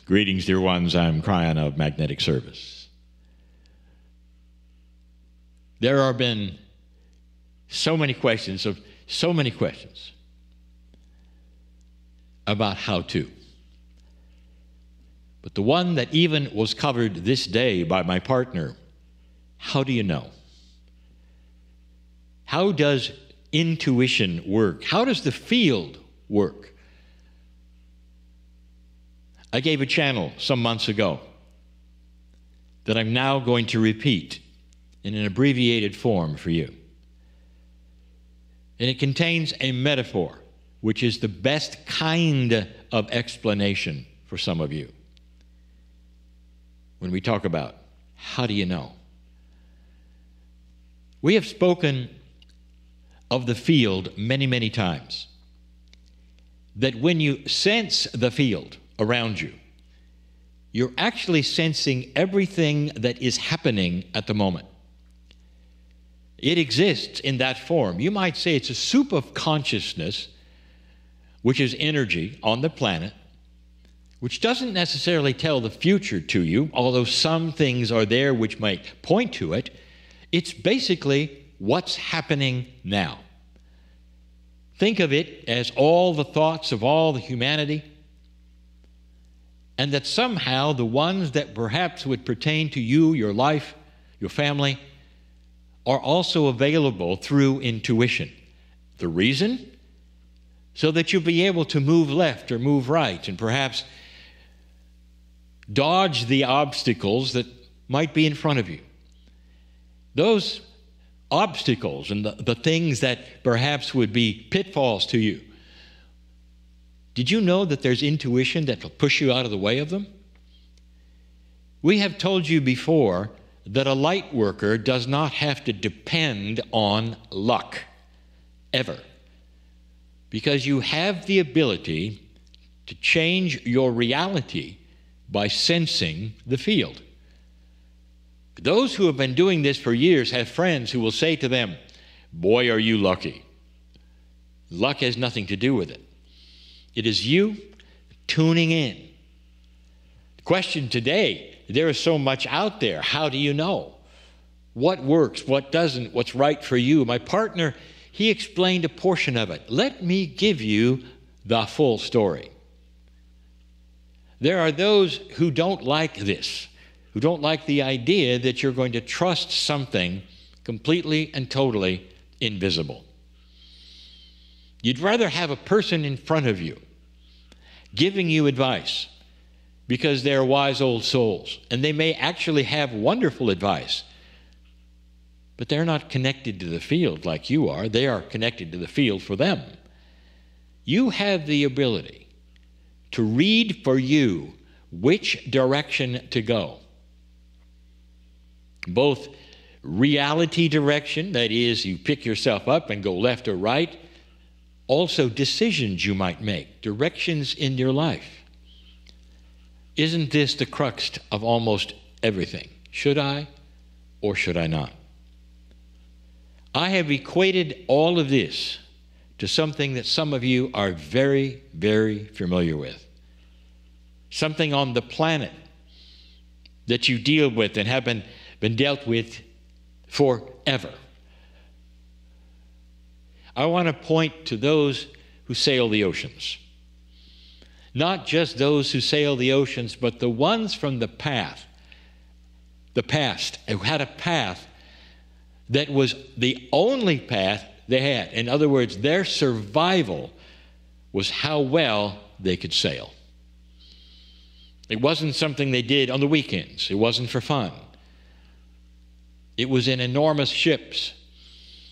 Greetings, dear ones. I'm Cryon of Magnetic Service. There have been so many questions about how to. But the one that even was covered this day by my partner, how do you know? How does intuition work? How does the field work? I gave a channel some months ago that I'm now going to repeat in an abbreviated form for you. And it contains a metaphor, which is the best kind of explanation for some of you. When we talk about, how do you know? We have spoken of the field many, many times. That when you sense the field around you, you're actually sensing everything that is happening at the moment. It exists in that form. You might say it's a soup of consciousness, which is energy on the planet, which doesn't necessarily tell the future to you, although some things are there which might point to it. It's basically what's happening now. Think of it as all the thoughts of all the humanity, and that somehow the ones that perhaps would pertain to you, your life, your family, are also available through intuition. The reason? So that you'll be able to move left or move right and perhaps dodge the obstacles that might be in front of you. Those obstacles and the things that perhaps would be pitfalls to you. Did you know that there's intuition that will push you out of the way of them? We have told you before that a light worker does not have to depend on luck, ever. Because you have the ability to change your reality by sensing the field. Those who have been doing this for years have friends who will say to them, boy, are you lucky. Luck has nothing to do with it. It is you tuning in. The question today, there is so much out there. How do you know? What works, what doesn't, what's right for you? My partner, he explained a portion of it. Let me give you the full story. There are those who don't like this, who don't like the idea that you're going to trust something completely and totally invisible. You'd rather have a person in front of you giving you advice because they're wise old souls, and they may actually have wonderful advice, but they're not connected to the field like you are. They are connected to the field for them. You have the ability to read for you which direction to go. Both reality direction, that is, you pick yourself up and go left or right, also decisions you might make, directions in your life. Isn't this the crux of almost everything? Should I or should I not? I have equated all of this to something that some of you are very, very familiar with. Something on the planet that you deal with and have been dealt with forever. I want to point to those who sail the oceans. Not just those who sail the oceans, but the ones from the past, who had a path that was the only path they had. In other words, their survival was how well they could sail. It wasn't something they did on the weekends. It wasn't for fun. It was in enormous ships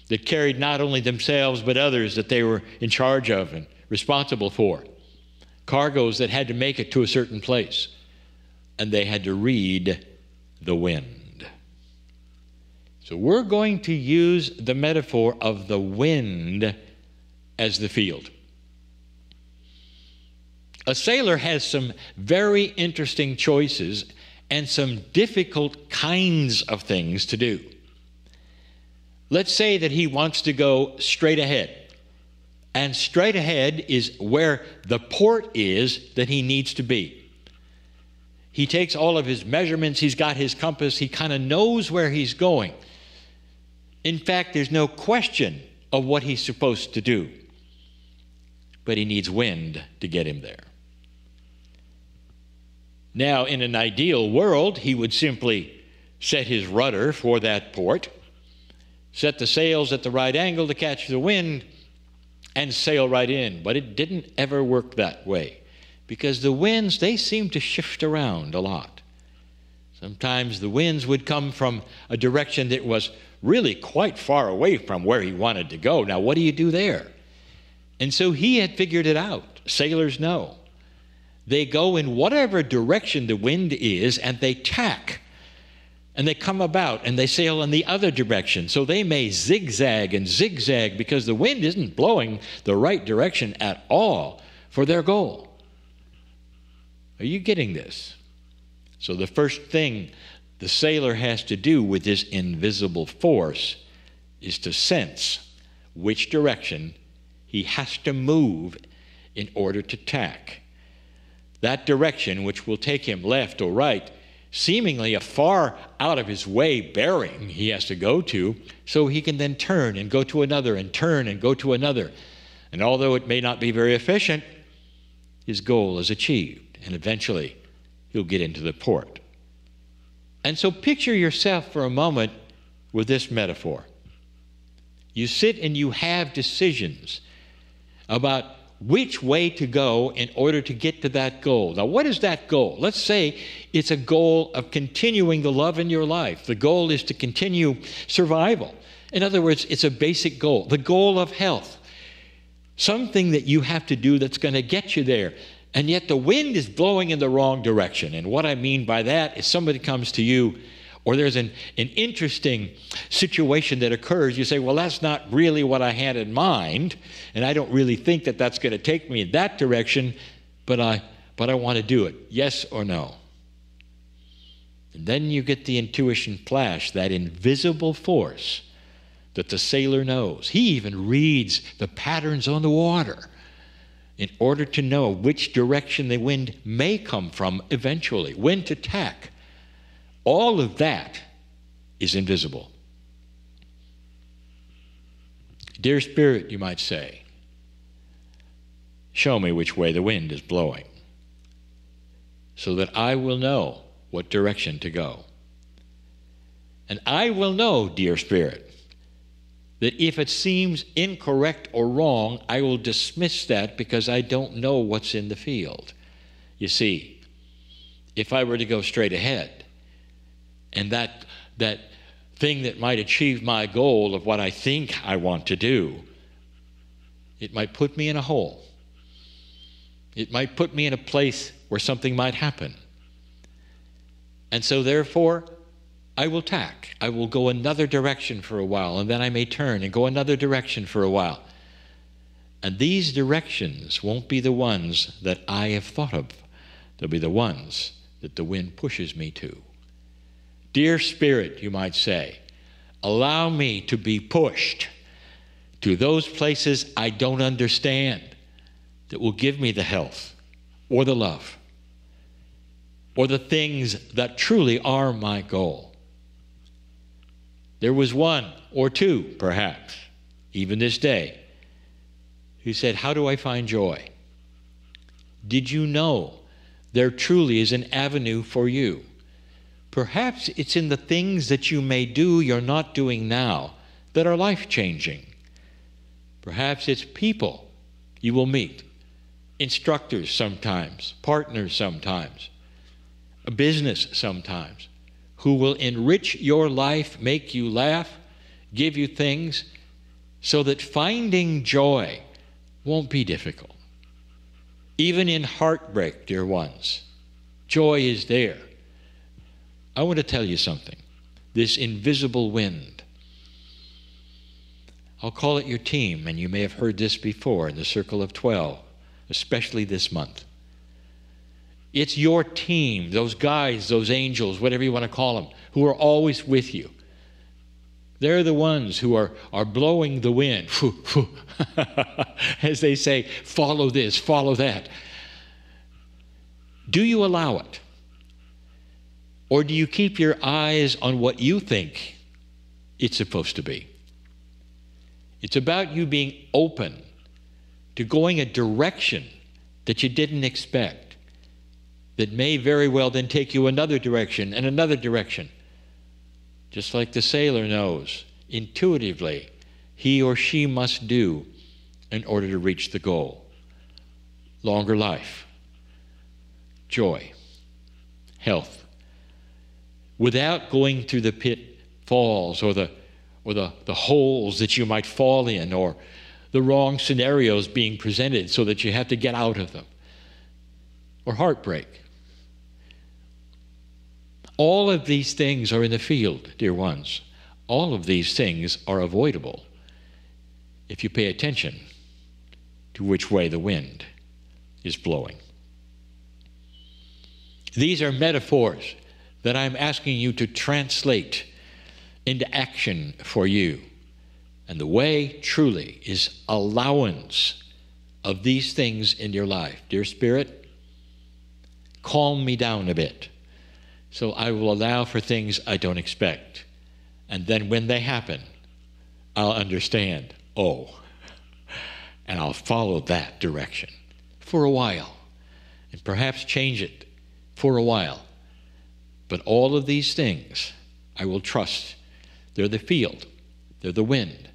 that carried not only themselves but others that they were in charge of and responsible for. Cargoes that had to make it to a certain place, and they had to read the wind. So we're going to use the metaphor of the wind as the field. A sailor has some very interesting choices and some difficult kinds of things to do. Let's say that he wants to go straight ahead. And straight ahead is where the port is that he needs to be. He takes all of his measurements. He's got his compass. He kind of knows where he's going. In fact, there's no question of what he's supposed to do. But he needs wind to get him there. Now, in an ideal world, he would simply set his rudder for that port, set the sails at the right angle to catch the wind, and sail right in. But it didn't ever work that way, because the winds, they seem to shift around a lot. Sometimes the winds would come from a direction that was really quite far away from where he wanted to go. Now, what do you do there? And so he had figured it out. Sailors know. They go in whatever direction the wind is, and they tack. And they come about, and they sail in the other direction. So they may zigzag and zigzag because the wind isn't blowing the right direction at all for their goal. Are you getting this? So the first thing the sailor has to do with this invisible force is to sense which direction he has to move in order to tack. That direction, which will take him left or right, seemingly a far out of his way bearing he has to go to, so he can then turn and go to another and turn and go to another. And although it may not be very efficient, his goal is achieved, and eventually he'll get into the port. And so picture yourself for a moment with this metaphor. You sit and you have decisions about which way to go in order to get to that goal. Now, what is that goal? Let's say it's a goal of continuing the love in your life. The goal is to continue survival. In other words, it's a basic goal, the goal of health. Something that you have to do that's going to get you there. And yet the wind is blowing in the wrong direction. And what I mean by that is somebody comes to you, or there's an interesting situation that occurs. You say, well, that's not really what I had in mind, and I don't really think that that's going to take me in that direction, but I want to do it. Yes or no? And then you get the intuition flash, that invisible force that the sailor knows. He even reads the patterns on the water in order to know which direction the wind may come from eventually, when to tack. All of that is invisible. Dear Spirit, you might say, show me which way the wind is blowing, so that I will know what direction to go. And I will know, dear Spirit, that if it seems incorrect or wrong, I will dismiss that because I don't know what's in the field. You see, if I were to go straight ahead, and that thing that might achieve my goal of what I think I want to do, it might put me in a hole. It might put me in a place where something might happen. And so therefore, I will tack. I will go another direction for a while, and then I may turn and go another direction for a while. And these directions won't be the ones that I have thought of. They'll be the ones that the wind pushes me to. Dear Spirit, you might say, allow me to be pushed to those places I don't understand that will give me the health or the love or the things that truly are my goal. There was one or two, perhaps, even this day, who said, how do I find joy? Did you know there truly is an avenue for you? Perhaps it's in the things that you may do you're not doing now that are life-changing. Perhaps it's people you will meet, instructors sometimes, partners sometimes, a business sometimes, who will enrich your life, make you laugh, give you things, so that finding joy won't be difficult. Even in heartbreak, dear ones, joy is there. I want to tell you something. This invisible wind, I'll call it your team, and you may have heard this before in the Circle of 12, especially this month. It's your team, those guys, those angels, whatever you want to call them, who are always with you. They're the ones who are blowing the wind. As they say, follow this, follow that. Do you allow it? Or do you keep your eyes on what you think it's supposed to be? It's about you being open to going a direction that you didn't expect, that may very well then take you another direction and another direction. Just like the sailor knows intuitively he or she must do in order to reach the goal. Longer life, joy, health, without going through the pitfalls or the holes that you might fall in, or the wrong scenarios being presented so that you have to get out of them, or heartbreak. All of these things are in the field, dear ones. All of these things are avoidable if you pay attention to which way the wind is blowing. These are metaphors that I'm asking you to translate into action for you. And the way truly is allowance of these things in your life. Dear Spirit, calm me down a bit so I will allow for things I don't expect. And then when they happen, I'll understand, oh, and I'll follow that direction for a while and perhaps change it for a while. But all of these things I will trust. They're the field, they're the wind,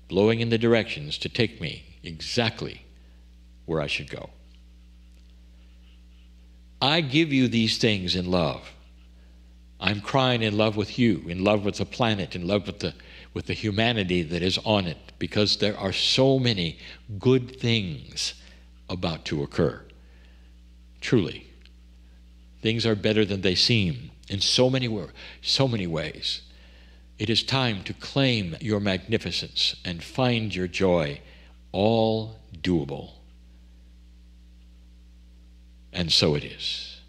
blowing in the directions to take me exactly where I should go. I give you these things in love. I'm crying in love with you, in love with the planet, in love with the humanity that is on it, because there are so many good things about to occur. Truly, things are better than they seem in so many ways. It is time to claim your magnificence and find your joy, all doable. And so it is.